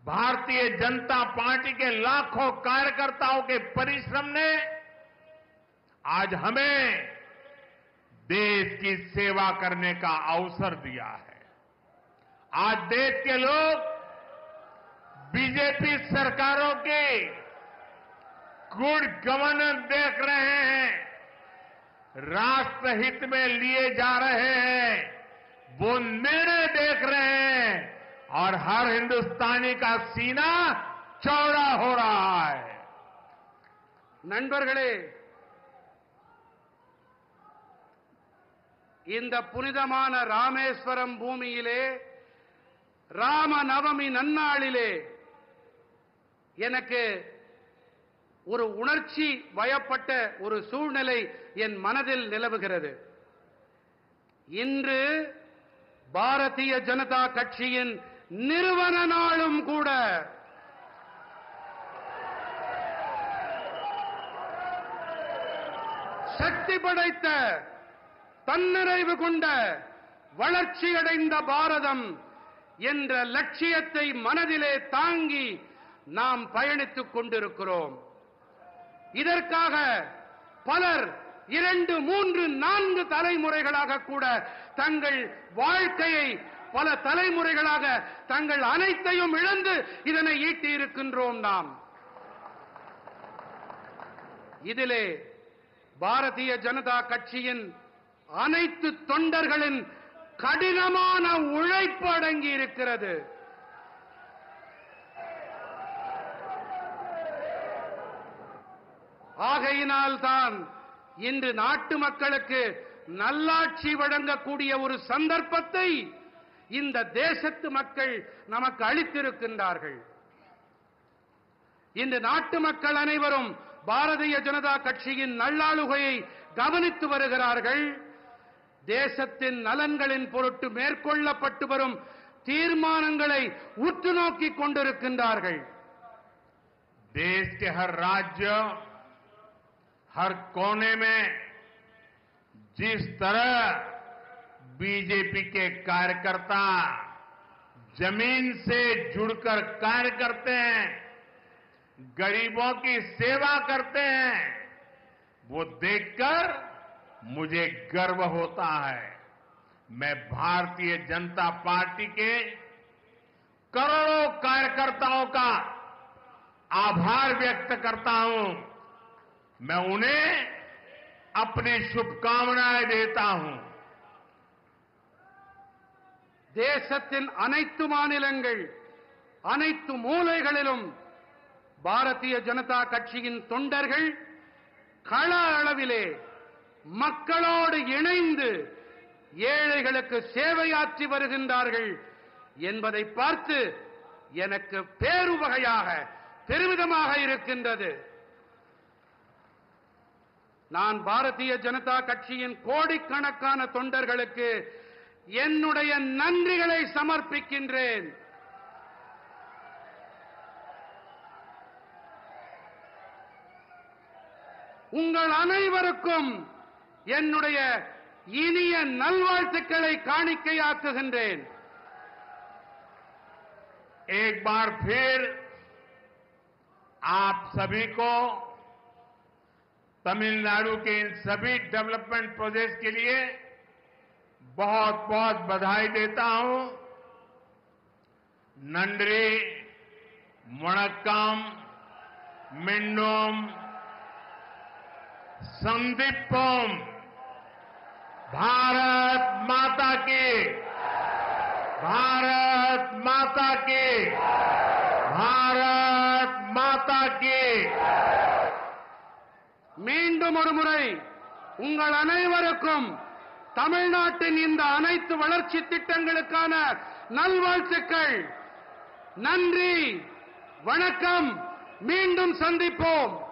भारतीय जनता पार्टी के लाखों कार्यकर्ताओं के परिश्रम ने आज हमें देश की सेवा करने का अवसर दिया है. आज देश के लोग बीजेपी सरकारों की गुड गवर्नेंस देख रहे हैं, राष्ट्रहित में लिए जा रहे हैं, वो निर्णय देख रहे हैं और हर हिंदुस्तानी का सीना चौड़ा हो रहा है. நண்பர்களே, இந்த புனிதமான ராமேஸ்வரம் பூமியிலே ராம நவமி நன்னாளிலே எனக்கு ஒரு உணர்ச்சி வயப்பட்ட ஒரு சூழ்நிலை என் மனதில் நிலவுகிறது. இன்று பாரதிய ஜனதா கட்சியின் நிறுவன நாளும் கூட. சக்தி படைத்த, தன்னிறைவு கொண்ட, வளர்ச்சியடைந்த பாரதம் என்ற லட்சியத்தை மனதிலே தாங்கி நாம் பயணித்துக் கொண்டிருக்கிறோம். இதற்காக பலர் 2, 3, 4 தலைமுறைகளாக கூட தங்கள் வாழ்க்கையை, பல தலைமுறைகளாக தங்கள் அனைத்தையும் இழந்து இதனை ஈட்டி இருக்கின்றோம். நாம் இதிலே பாரதிய ஜனதா கட்சியின் அனைத்து தொண்டர்களின் கடினமான உழைப்பு அடங்கி இருக்கிறது. ஆகையினால்தான் இன்று நாட்டு மக்களுக்கு நல்லாட்சி வழங்கக்கூடிய ஒரு சந்தர்ப்பத்தை இந்த தேசத்து மக்கள் நமக்கு அளித்திருக்கின்றார்கள். இன்று நாட்டு மக்கள் அனைவரும் பாரதிய ஜனதா கட்சியின் நல்லாளுகையை கவனித்து வருகிறார்கள். தேசத்தின் நலன்களின் பொருட்டு மேற்கொள்ளப்பட்டு வரும் தீர்மானங்களை உற்று நோக்கிக் கொண்டிருக்கின்றார்கள். देश के हर राज्य, हर कोने में जिस तरह बीजेपी के कार्यकर्ता जमीन से जुड़कर कार्य करते हैं, गरीबों की सेवा करते हैं, वो देखकर मुझे गर्व होता है. मैं भारतीय जनता पार्टी के करोड़ों कार्यकर्ताओं का आभार व्यक्त करता हूं. मैं उन्हें अपनी शुभकामनाएं देता हूं. தேசத்தின் அனைத்து மாநிலங்கள், அனைத்து மூலைகளிலும் பாரதிய ஜனதா கட்சியின் தொண்டர்கள் கள அளவிலே மக்களோடு இணைந்து ஏழைகளுக்கு சேவையாற்றி வருகின்றார்கள் என்பதை பார்த்து எனக்கு பேருவகையாக, பெருமிதமாக இருக்கின்றது. நான் பாரதிய ஜனதா கட்சியின் கோடிக்கணக்கான தொண்டர்களுக்கு என்னுடைய நன்றிகளை சமர்ப்பிக்கின்றேன். உங்கள் அனைவருக்கும் என்னுடைய இனிய நல்வாழ்த்துக்களை காணிக்கையாக்குகின்றேன். एक बार फिर आप सभी को तमिलनाडु के इन सभी डेवलपमेंट प्रोजेक्ट्स के लिए बहुत बहुत बधाई देता हूं। नंद्री, वणक्कम, मिंडोम, संदीपम, भारत माता की, भारत माता की, भारत माता की। மீண்டும் ஒரு முறை உங்கள் அனைவருக்கும் தமிழ்நாட்டின் இந்த அனைத்து வளர்ச்சி திட்டங்களுக்கான நல்வாழ்த்துக்கள். நன்றி, வணக்கம், மீண்டும் சந்திப்போம்.